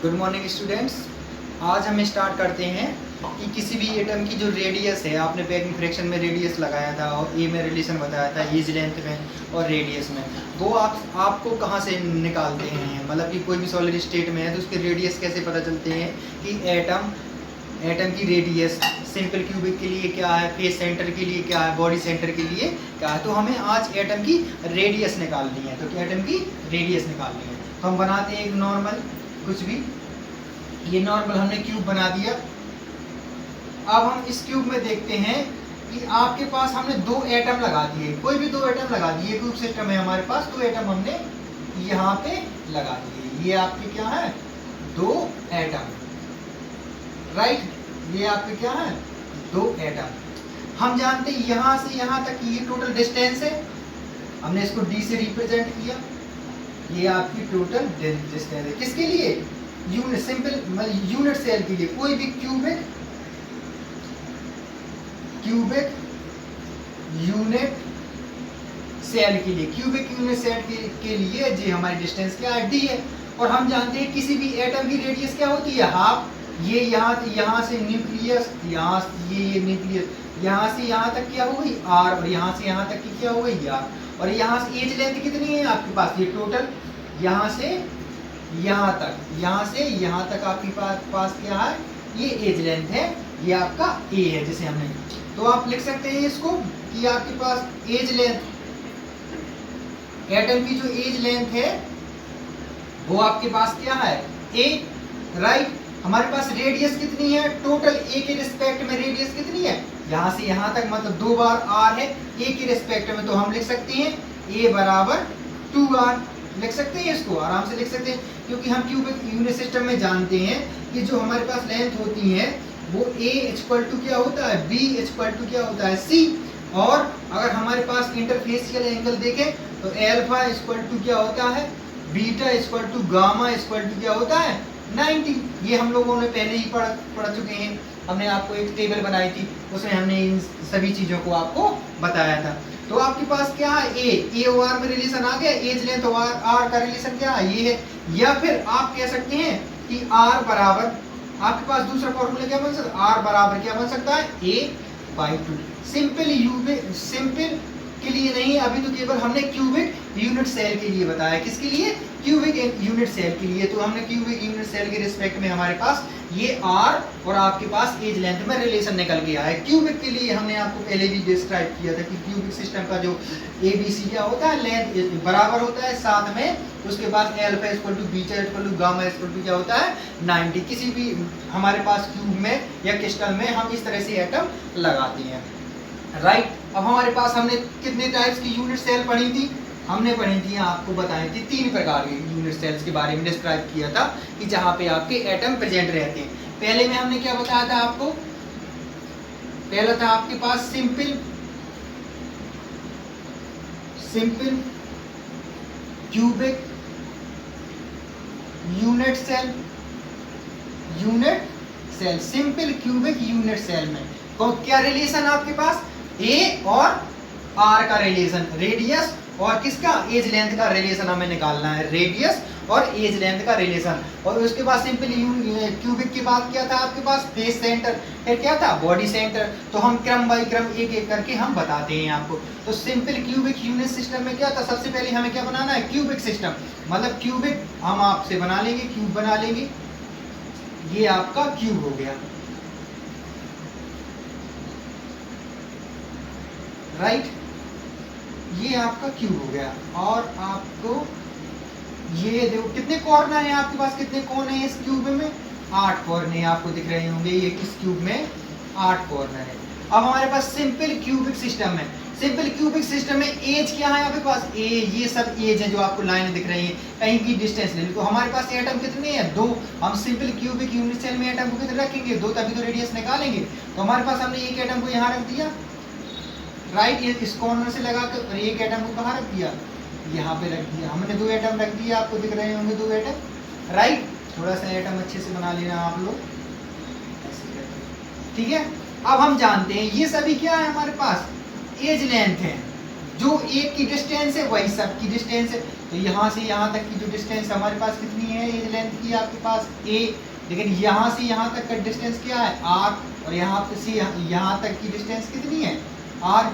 Good morning students. आज हम start करते हैं कि किसी भी एटम की जो रेडियस है, आपने पैकिंग फ्रैक्शन में रेडियस लगाया था और ए में रिलेशन बताया था एज लेंथ में और रेडियस में, वो आपको कहाँ से निकालते हैं। मतलब कि कोई भी सॉलिड स्टेट में है तो उसके रेडियस कैसे पता चलते हैं कि एटम की रेडियस सिंपल क्यूबिक के लिए क्या है, फेस सेंटर के लिए क्या है, बॉडी सेंटर के लिए क्या है। तो हमें आज एटम की रेडियस निकालनी है, तो एटम की रेडियस निकालनी है। तो हम बनाते हैं एक नॉर्मल कुछ भी, ये नॉर्मल हमने क्यूब बना दिया। अब हम इस क्यूब में देखते हैं कि आपके पास हमने दो एटम लगा दिए, कोई भी दो एटम लगा दिए। क्यूब सिस्टम है हमारे पास, दो एटम हमने यहाँ पे लगा दिए। ये आपके क्या है, दो एटम, राइट। ये आपके क्या है, दो एटम। हम जानते हैं यहाँ से यहाँ तक ये टोटल डिस्टेंस है, हमने इसको डी से रिप्रेजेंट किया। ये आपकी टोटल डिस्टेंस है किसके लिए, यूनिट सिंपल यूनिट सेल के लिए। कोई भी क्यूबिक यूनिट सेल के लिए, क्यूबिक यूनिट सेल के लिए जी हमारी डिस्टेंस क्या है, डी है। और हम जानते हैं किसी भी एटम की रेडियस क्या होती है, हाफ। ये यहाँ से न्यूक्लियस, यहाँ ये न्यूक्लियस, यहाँ से यहाँ तक क्या हो गई आर, और यहाँ से यहाँ तक की क्या हो गई आर। और यहाँ से एज लेंथ कितनी है आपके पास, ये टोटल यहाँ से यहाँ तक आपके पास क्या है, ये एज लेंथ है, ये आपका ए है जिसे हमने। तो आप लिख सकते हैं इसको कि आपके पास एज लेंथ, एटम की जो एज लेंथ है वो आपके पास क्या है, ए, राइट। हमारे पास रेडियस कितनी है, टोटल ए के रिस्पेक्ट में रेडियस कितनी है, यहाँ से यहाँ तक मतलब दो बार आर है ए के रिस्पेक्ट में। तो हम लिख सकते हैं ए बराबर 2r, लिख सकते हैं इसको, आराम से लिख सकते हैं। क्योंकि हम क्यूबिक यूनिट सिस्टम में जानते हैं कि जो हमारे पास लेंथ होती है वो a इक्वल टू क्या होता है, b इक्वल टू क्या होता है, c। और अगर हमारे पास इंटरफेसियल एंगल देखें तो एल्फा इक्वल टू क्या होता है, beta equal to gamma equal to क्या होता है, 90। ये हम लोगों ने पहले ही पढ़ चुके हैं। हमने आपको एक टेबल बनाई थी, उसमें हमने इन सभी चीज़ों को आपको बताया था। तो आपके पास क्या है, ए और आर में रिलेशन आ गया, एज लेंथ और आर का रिलेशन क्या है, ये है। या फिर आप कह सकते हैं कि आर बराबर, आपके पास दूसरा फॉर्मूला क्या बन सकता है, आर बराबर क्या बन सकता है, a/2। सिंपल के लिए नहीं, अभी तो केवल हमने क्यूबिक यूनिट सेल के लिए बताया। किसके लिए, क्यूबिक यूनिट सेल के लिए। तो हमने क्यूबिक यूनिट सेल के रिस्पेक्ट में हमारे पास ये आर और आपके पास एज लेंथ में रिलेशन निकल गया है। क्यूबिक के लिए हमने आपको पहले भी डिस्क्राइब किया था कि क्यूबिक सिस्टम का जो ABC क्या होता है, लेंथ बराबर होता है 7 में, उसके बाद alpha equal to beta equal to gamma equal to क्या होता है, 90। किसी भी हमारे पास क्यूब में या क्रिस्टल में हम इस तरह से एटम लगाते हैं, राइट। अब हमारे पास हमने कितने टाइप्स की यूनिट सेल पढ़ी थी, हमने पढ़ी थी, आपको बताई थी 3 प्रकार के यूनिट सेल्स के बारे में डिस्क्राइब किया था कि जहाँ पे आपके एटम प्रेजेंट रहते हैं। पहले में हमने क्या बताया था आपको, पहला था आपके पास simple cubic unit cell, simple cubic unit cell में तो क्या रिलेशन आपके पास, ए और आर का रिलेशन, रेडियस और किसका, एज लेंथ का रिलेशन हमें निकालना है, रेडियस और एज लेंथ का रिलेशन। और उसके बाद सिंपल क्यूबिक की बात क्या था आपके पास, फेस सेंटर, फिर क्या था, बॉडी सेंटर। तो हम क्रम बाई क्रम एक एक करके हम बताते हैं आपको। तो सिंपल क्यूबिक यूनिट सिस्टम में क्या था, सबसे पहले हमें क्या बनाना है, क्यूबिक सिस्टम, मतलब क्यूबिक हम आपसे बना लेंगे, क्यूब बना लेंगे। ये आपका क्यूब हो गया, राइट। ये आपका क्यूब हो गया। और आपको ये देखो कितने कॉर्नर हैं आपके पास, कितने कोण हैं इस क्यूब में, 8 कॉर्नर आपको दिख रहे होंगे। ये इस क्यूब में 8 कॉर्नर है। अब हमारे पास सिंपल क्यूबिक सिस्टम है, सिंपल क्यूबिक सिस्टम में एज क्या है आपके पास, ए, ये सब एज है जो आपको लाइन दिख रही है, कहीं की डिस्टेंस ले लो। तो हमारे पास एटम कितने हैं, 2। हम सिंपल क्यूबिक यूनिट सेल में एटम को कितने रखेंगे, 2, तभी तो रेडियस निकालेंगे। तो हमारे पास हमने एक एटम को यहाँ रख दिया, राइट, ये इस कॉर्नर से लगा कर, और एक एटम को कहाँ रख दिया, यहाँ पे रख दिया। हमने 2 एटम रख दिया, आपको दिख रहे होंगे 2 एटम, राइट। थोड़ा सा एटम अच्छे से बना लेना आप लोग, ठीक है। अब हम जानते हैं ये सभी क्या है हमारे पास, एज लेंथ है। जो एक की डिस्टेंस है वही सब की डिस्टेंस है। तो यहाँ से यहाँ तक की जो डिस्टेंस हमारे पास कितनी है एज लेंथ की आपके पास a, लेकिन यहाँ से यहाँ तक का डिस्टेंस क्या है r, और यहाँ से यहाँ तक की डिस्टेंस कितनी है r।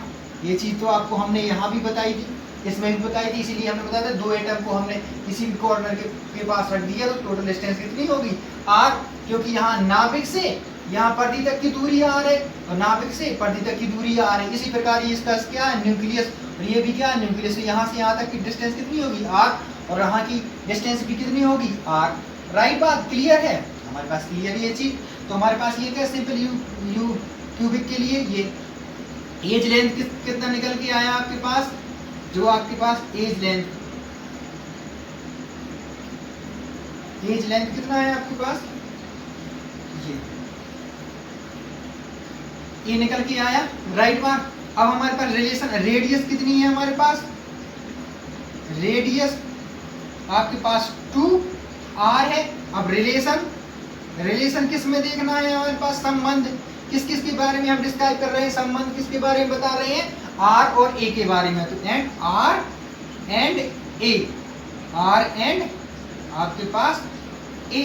ये चीज़ तो आपको हमने यहाँ भी बताई थी, इसमें भी बताई थी, इसीलिए हमने बताया था दो एटम को हमने किसी भी कॉर्नर के पास रख दिया तो टोटल डिस्टेंस कितनी होगी r, क्योंकि यहाँ नाभिक से यहाँ पर्दी तक की दूरी r है और नाभिक से पर्दी तक की दूरी r है। इसी प्रकार ये इसका क्या है न्यूक्लियस, और ये भी क्या है न्यूक्लियस, यहाँ से यहाँ तक की डिस्टेंस कितनी होगी r, और यहाँ की डिस्टेंस भी कितनी होगी r। राइट बात क्लियर है हमारे पास, क्लियर ये चीज। तो हमारे पास ये क्या सिंपल यू क्यूबिक के लिए ये एज लेंथ कितना निकल के आया आपके पास, जो आपके पास एज लेंथ कितना है आपके पास, ये निकल के आया। राइट बात। अब हमारे पास रिलेशन रेडियस कितनी है हमारे पास, रेडियस आपके पास 2r है। अब रिलेशन किस में देखना है हमारे पास, संबंध किस किस के बारे में हम डिस्क्राइब कर रहे हैं, संबंध किसके बारे में बता रहे हैं, r और a के बारे में। तो and r and a, r and आपके पास a,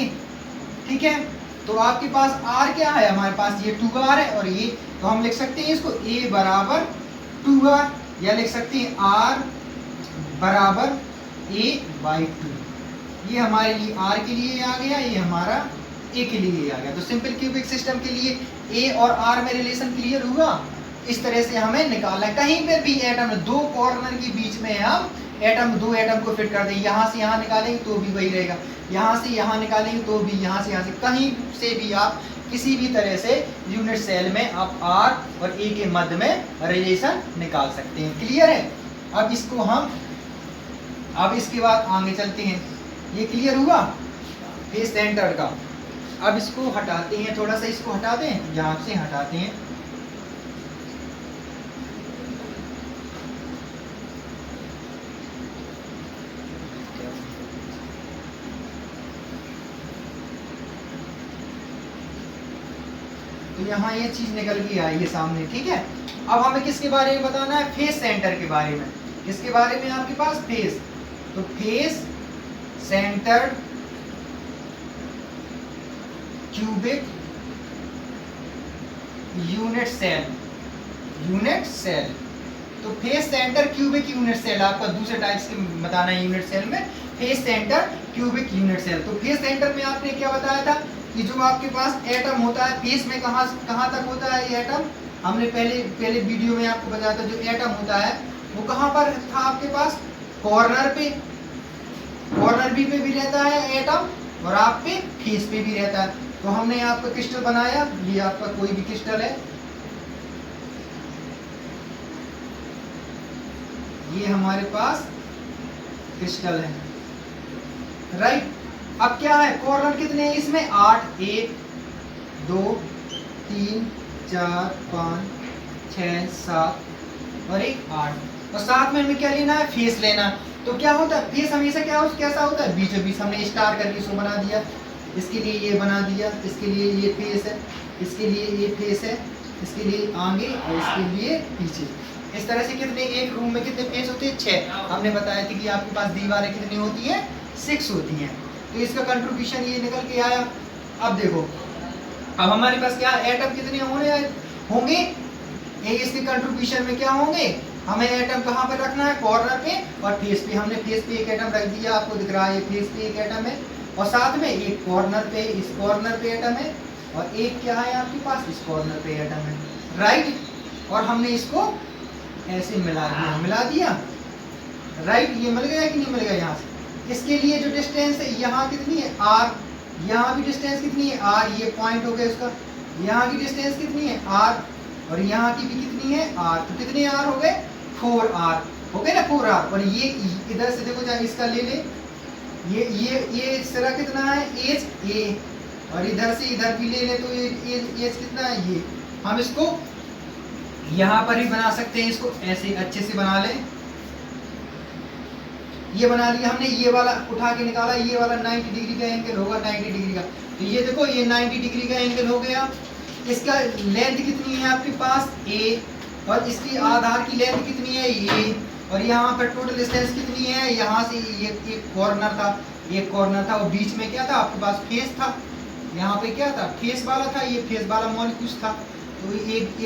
ठीक है। तो आपके पास r क्या है हमारे पास, ये 2r है, और ये तो हम लिख सकते हैं इसको a बराबर 2r, या लिख सकते हैं r बराबर a/2। ये हमारे लिए r के लिए आ गया, ये हमारा a के लिए आ गया। तो सिंपल क्यूबिक सिस्टम के लिए a और r में रिलेशन क्लियर हुआ। इस तरह से हमें निकालना है, कहीं पे भी एटम दो कॉर्नर के बीच में हम दो एटम को फिट कर दें, यहाँ से यहाँ निकालेंगे तो भी वही रहेगा, यहाँ से यहाँ निकालेंगे तो भी, यहाँ से कहीं से भी आप किसी भी तरह से यूनिट सेल में आप r और a के मध्य में रिलेशन निकाल सकते हैं। क्लियर है। अब इसको हम अब इसके बाद आगे चलते हैं। ये क्लियर हुआ फेस सेंटर का। अब इसको हटाते हैं, थोड़ा सा इसको हटा दें, यहाँ से हटाते हैं। तो यहाँ ये चीज निकल के आई है सामने, ठीक है। अब हमें किसके बारे में बताना है, फेस सेंटर के बारे में। किसके बारे में आपके पास, फेस। तो face centered cubic unit cell. तो face centre cubic unit cell आपका दूसरे टाइप्स के बताना है यूनिट सेल में, face centre cubic unit cell. तो फेस सेंटर में आपने क्या बताया था कि जो आपके पास एटम होता है फेस में कहाँ तक होता है ये एटम, हमने पहले वीडियो में आपको बताया था। जो एटम होता है वो कहाँ पर था आपके पास, कॉर्नर बी पे भी रहता है एटम, और आप पे फेस पे भी रहता है। तो हमने आपका क्रिस्टल बनाया, ये आपका कोई भी क्रिस्टल है, ये हमारे पास क्रिस्टल है। राइट। अब क्या है, कॉर्नर कितने हैं इसमें, 8, 1 2 3 4 5 6 7 और 1 8, और साथ में हमें क्या लेना है, फेस लेना। तो क्या होता है, फेस हमेशा कैसा होता है, बीचों बीच हमने स्टार करके इसको बना दिया, इसके लिए ये बना दिया, इसके लिए ये फेस है, इसके लिए ये फेस है, इसके लिए आगे और इसके लिए पीछे। इस तरह से कितने, एक रूम में कितने फेस होते हैं, 6। हमने बताया था कि आपके पास दीवारें कितनी होती हैं, 6 होती हैं। तो इसका कंट्रीब्यूशन ये निकल के आया। अब देखो, अब हमारे पास क्या एटम कितने होंगे, ये इसके कंट्रीब्यूशन में क्या होंगे, हमें एटम कहाँ पर रखना है, कॉर्नर पे और फेस पे। हमने फेस पे एक एटम रख दिया, आपको दिख रहा है ये फेस पे एक एटम है, और साथ में एक कॉर्नर पे, इस कॉर्नर पे एटम है, और एक क्या है आपके पास, इस कॉर्नर पे एटम है। राइट। और हमने इसको ऐसे मिला दिया। राइट। ये मिल गया कि नहीं मिल गया, यहाँ से इसके लिए जो डिस्टेंस है यहाँ कितनी है, r, यहाँ भी डिस्टेंस कितनी है, r, ये पॉइंट हो गया इसका, यहाँ की डिस्टेंस कितनी है, r, और यहाँ की भी कितनी है, r। तो कितने r हो गए, 4r हो गए ना, 4r। और ये इधर से देखो, चाहे इसका ले ले, ये सिरा कितना है, एज a, और इधर से इधर भी ले ले तो ये एज कितना है, ये। हम इसको यहाँ पर ही बना सकते हैं, इसको ऐसे अच्छे से बना लें। ये बना लिया हमने, ये वाला उठा के निकाला, ये वाला 90 डिग्री का एंगल होगा, 90 डिग्री का। तो ये देखो, ये 90 डिग्री का एंगल हो गया। इसका लेंथ कितनी है आपके पास, a, और इसकी आधार की लेंथ कितनी है, ये। और यहाँ पर टोटल डिस्टेंस कितनी है, यहाँ से ये एक कॉर्नर था और बीच में क्या था आपके पास फेस था, यहाँ पे क्या था फेस वाला था, ये फेस वाला मॉलिक्यूल्स था, तो एक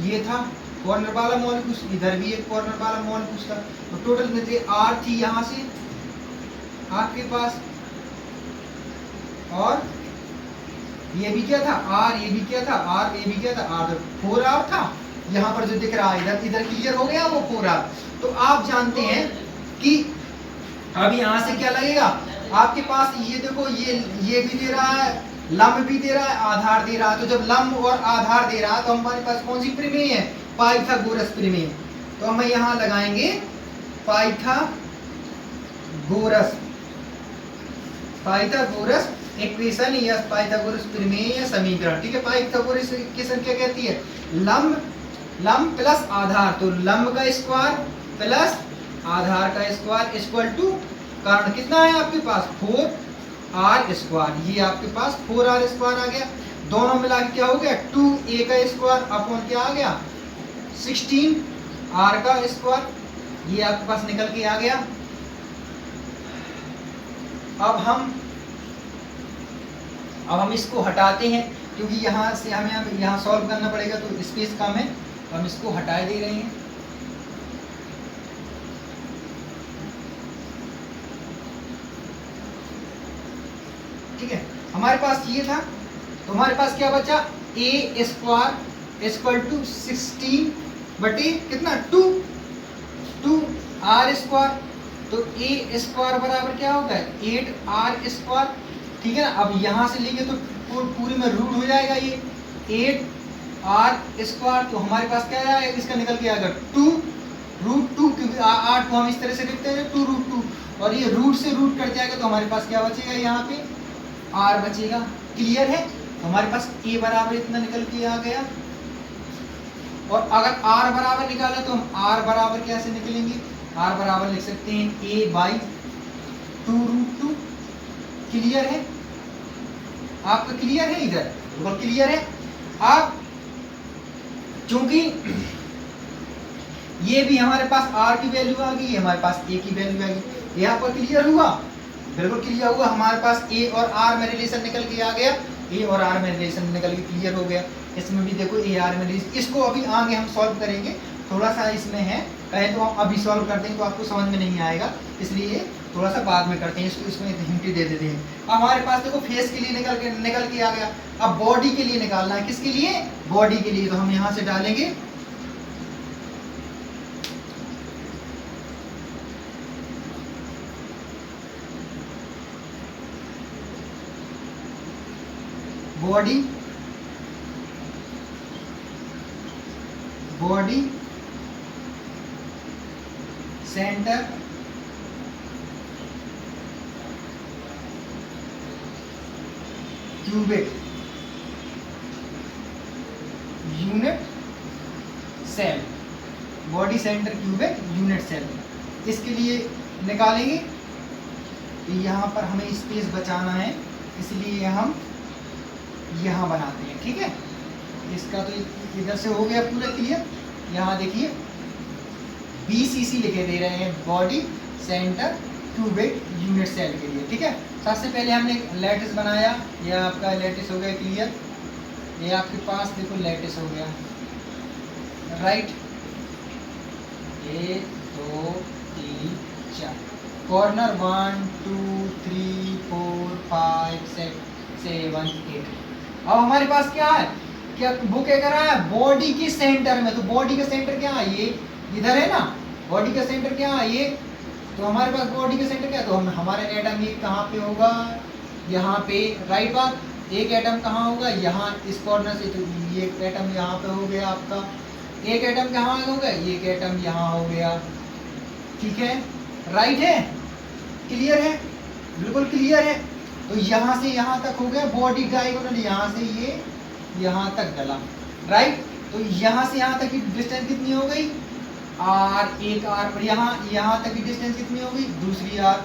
ये था कॉर्नर वाला मॉलिक्यूल्स, इधर भी एक कॉर्नर वाला मॉलिक्यूल्स था, तो टोटल में आर थी यहाँ से आपके पास, और ये भी क्या था आर, ये भी क्या था आर, ये भी क्या था आर, 4r था यहाँ पर जो दिख रहा है, इधर क्लियर हो गया वो 4r। तो आप जानते हैं कि अब यहाँ से क्या लगेगा आपके पास, ये देखो ये भी दे रहा है, लंब भी दे रहा है, आधार दे रहा है, तो जब लंब और आधार दे रहा है तो हमारे पास कौन सी प्रमेय है, पाइथागोरस प्रमेय। तो हम यहाँ लगाएंगे पाइथागोरस इक्वेशन या पाइथागोरस प्रमेय या समीकरण, ठीक है। पाइथागोरस इक्वेशन क्या कहती है, लंब प्लस आधार, तो लंब का स्क्वायर प्लस आधार का स्क्वायर इक्वल टू, कारण कितना है आपके पास 4r स्क्वायर, ये आपके पास 4r स्क्वायर आ गया, दोनों मिला के क्या हो गया 2a का स्क्वायर अपॉन क्या आ गया 16r का स्क्वायर, ये आपके पास निकल के आ गया। अब हम इसको हटाते हैं क्योंकि यहाँ से हमें यहाँ सॉल्व करना पड़ेगा तो स्पेस कम है, तो हम इसको हटा दे रहे हैं। ठीक है, हमारे पास ये था, तो हमारे पास क्या बचा a स्क्वायर इक्वल टू 16 बटे कितना 2r स्क्वायर, तो a स्क्वायर बराबर क्या होगा 8r स्क्वायर, ठीक है ना। अब यहाँ से लेंगे तो पूरी में रूट हो जाएगा ये 8r स्क्वायर, तो हमारे पास क्या आएगा इसका निकल के आएगा 2√2, क्योंकि 8 को हम इस तरह से लिखते हैं 2√2, और ये रूट से रूट कट जाएगा तो हमारे पास क्या बचेगा यहाँ पे r बचेगा। क्लियर है, तो हमारे पास a बराबर इतना निकल के आ गया, और अगर r बराबर निकाला तो हम r बराबर कैसे निकलेंगे, r बराबर लिख सकते हैं a/2√2। क्लियर है, आपका क्लियर है, इधर बिल्कुल क्लियर है। अब चूंकि ये भी हमारे पास r की वैल्यू आ गई, हमारे पास a की वैल्यू आ गई, यहाँ पर क्लियर हुआ, बिल्कुल क्लियर हुआ। हमारे पास a और r में रिलेशन निकल के आ गया, a और r में रिलेशन निकल के क्लियर हो गया। इसमें भी देखो a r में रिलेशन, इसको अभी आगे हम सॉल्व करेंगे, थोड़ा सा इसमें है, कहें तो हम अभी सॉल्व करते हैं तो आपको समझ में नहीं आएगा, इसलिए थोड़ा सा बाद में करते हैं, इसको इसमें हिंट दे देते हैं। अब हमारे पास देखो फेस के लिए निकल के आ गया, अब बॉडी के लिए निकालना है, किसके लिए बॉडी के लिए, तो हम यहाँ से डालेंगे body centre cubic unit cell, body centre cubic unit cell, इसके लिए निकालेंगे। तो यहाँ पर हमें स्पेस बचाना है, इसलिए हम यहाँ बनाते हैं, ठीक है। इसका तो इधर से हो गया पूरा क्लियर। यहाँ देखिए BCC लिखे दे रहे हैं, body centre cubic unit cell के लिए, ठीक है। सबसे पहले हमने लैटिस बनाया, यह आपका लैटिस हो गया क्लियर, ये आपके पास देखो लैटिस हो गया, राइट, 1 2 3 4 कॉर्नर 1 2 3 4 5 6 7 8। अब हमारे पास क्या है, क्या वो क्या कर रहा है बॉडी के सेंटर में, तो बॉडी का सेंटर क्या है, ये इधर है ना, बॉडी का सेंटर क्या है ये, तो हमारे पास बॉडी का सेंटर क्या है, तो हम हमारे एटम ये कहाँ पे होगा, यहाँ पे, राइट बात। एक एटम कहाँ होगा, यहाँ इस कॉर्नर से, तो ये एटम यहाँ पे हो गया आपका, एक एटम कहाँ हो गया, एक एटम यहाँ हो गया, ठीक है, राइट है, क्लियर है, बिल्कुल क्लियर है। तो यहाँ से यहाँ तक हो गया बॉडी डायगोनल, यहाँ से ये यहाँ तक डला, राइट। तो यहाँ से यहाँ तक की डिस्टेंस कितनी हो गई r, एक r, और यहाँ तक की डिस्टेंस कितनी हो गई दूसरी r,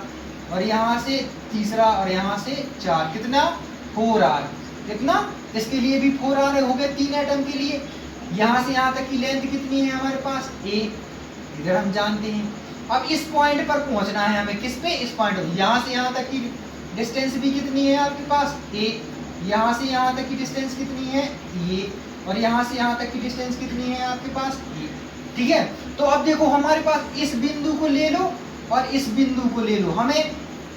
और यहाँ से तीसरा, और यहाँ से 4, कितना 4r, कितना, इसके लिए भी 4r हो गया 3 एटम के लिए। यहाँ से यहाँ तक की लेंथ कितनी है हमारे पास a, इधर हम जानते हैं। अब इस पॉइंट पर पहुंचना है हमें, किस पे, इस पॉइंट पर। यहाँ से यहाँ तक की डिस्टेंस भी कितनी है आपके पास, ए। यहाँ से यहाँ तक की डिस्टेंस कितनी है, ये। और यहाँ से यहाँ तक की डिस्टेंस कितनी है आपके पास, ये। ठीक है, तो अब देखो हमारे पास इस बिंदु को ले लो और इस बिंदु को ले लो। हमें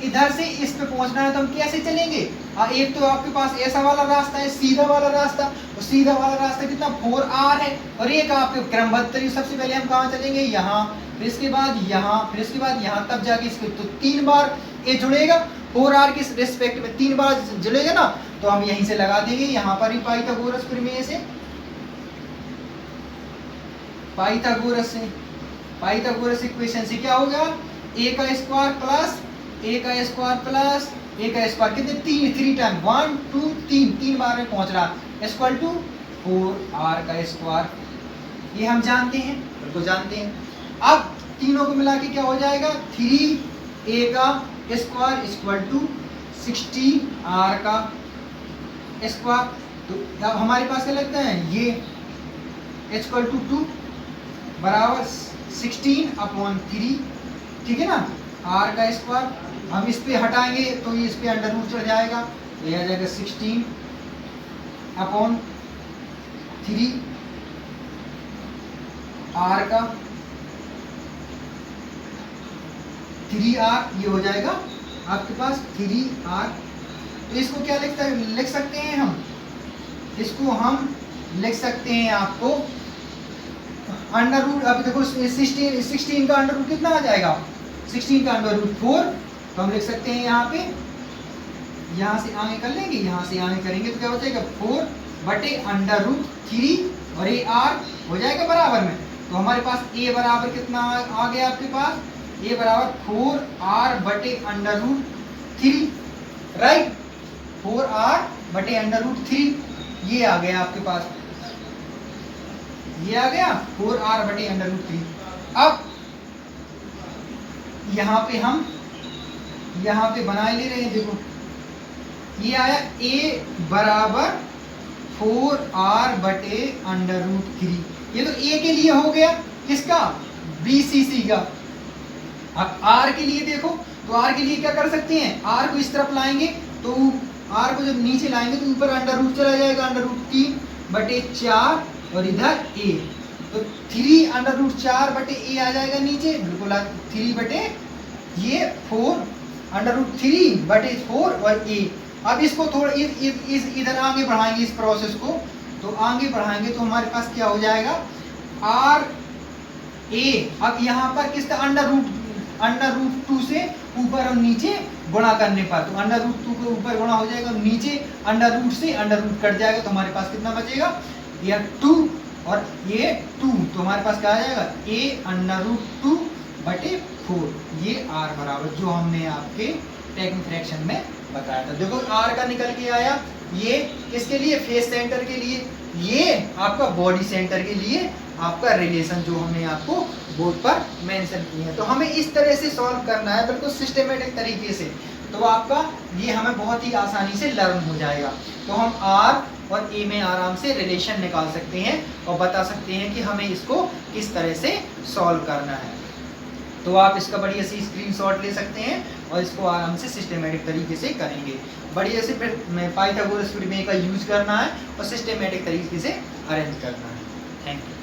इधर से इस पे पहुंचना है, तो हम कैसे चलेंगे? एक तो आपके पास ऐसा वाला रास्ता है, सीधा वाला रास्ता। और सीधा वाला रास्ता कितना, 4r है। और एक आपके क्रमबद्ध तरीके, सबसे पहले हम कहाँ चलेंगे, यहाँ, फिर इसके बाद यहाँ, फिर इसके बाद यहाँ, तब जाके इसके तो 3 बार ये जुड़ेगा। 4r के रिस्पेक्ट में 3 बार जुड़ेगा ना, तो हम यहीं से लगा देंगे। यहाँ पर ही पाइथागोरस प्रमेय से, पाइथागोरस इक्वेशन से क्या होगा, a का स्क्वायर प्लस a का स्क्वायर प्लस a का स्क्वायर, कितने, 3 टाइम, 1 2 3 बार में पहुंच रहा, इक्वल टू 4r का स्क्वायर। ये हम जानते हैं, बिल्कुल जानते हैं। अब तीनों को मिला के क्या हो जाएगा, 3a का स्क्वायर इक्वल टू 16r का स्क्वायर। तो अब हमारे पास क्या लगता है, ये इक्वल टू 2 बराबर 16/3, ठीक है ना, r का स्क्वायर। हम इस पे हटाएंगे तो इस पे अंडर रूट चढ़ जाएगा, तो यह आ जाएगा 16/3 r का 3r, ये हो जाएगा आपके पास 3r। तो इसको क्या लिख सकते हैं हम, इसको हम लिख सकते हैं आपको अंडर रूट। अब देखो 16 का अंडर रूट कितना आ जाएगा, 16 का अंडर रूट 4। तो हम लिख सकते हैं यहाँ पे, यहाँ से आगे कर लेंगे, यहाँ से आगे करेंगे तो क्या हो जाएगा, 4/√3 और ये r हो जाएगा बराबर में। तो हमारे पास a बराबर कितना आ गया आपके पास, a बराबर 4r/√3, राइट, 4r/√3 ये आ गया आपके पास, ये आ गया 4r/√3। अब यहाँ पे हम यहाँ पे बनाए ले रहे हैं, देखो ये आया a बराबर 4r/√3। ये तो a के लिए हो गया, किसका, BCC का। अब r के लिए देखो, तो r के लिए क्या कर सकते हैं, r को इस तरफ लाएंगे, तो r को जब नीचे लाएंगे तो ऊपर अंडर रूट चला जाएगा, √3/4 और इधर a, तो 3/4/a आ जाएगा नीचे, बिल्कुल 3 ये 4/3/4 और a। अब इसको थोड़ा इस इधर आगे बढ़ाएंगे इस प्रोसेस को, तो आगे बढ़ाएंगे तो हमारे पास क्या हो जाएगा, r a। अब यहाँ पर किस √2 से ऊपर और नीचे गुणा करने पर, तो √2 के ऊपर गुणा हो जाएगा, नीचे अंडर से अंडर रूट कट जाएगा, तो हमारे पास कितना बचेगा, ये 2 और ये 2, तो हमारे पास क्या आ जाएगा, a√2/4। ये r बराबर जो हमने आपके टेक्निक फ्रैक्शन में बताया था। देखो r का निकल के आया, ये किसके लिए, फेस सेंटर के लिए, ये आपका बॉडी सेंटर के लिए आपका रिलेशन जो हमने आपको बोर्ड पर मेंशन किया है। तो हमें इस तरह से सॉल्व करना है, बिल्कुल सिस्टमेटिक तरीके से, तो आपका ये हमें बहुत ही आसानी से लर्न हो जाएगा। तो हम r और a में आराम से रिलेशन निकाल सकते हैं और बता सकते हैं कि हमें इसको किस तरह से सॉल्व करना है। तो आप इसका बढ़िया से स्क्रीनशॉट ले सकते हैं और इसको आराम से सिस्टमेटिक तरीके से करेंगे। बढ़िया से फिर पाइथागोरस प्रमेय का यूज करना है और सिस्टमेटिक तरीके से अरेंज करना है। Thank you.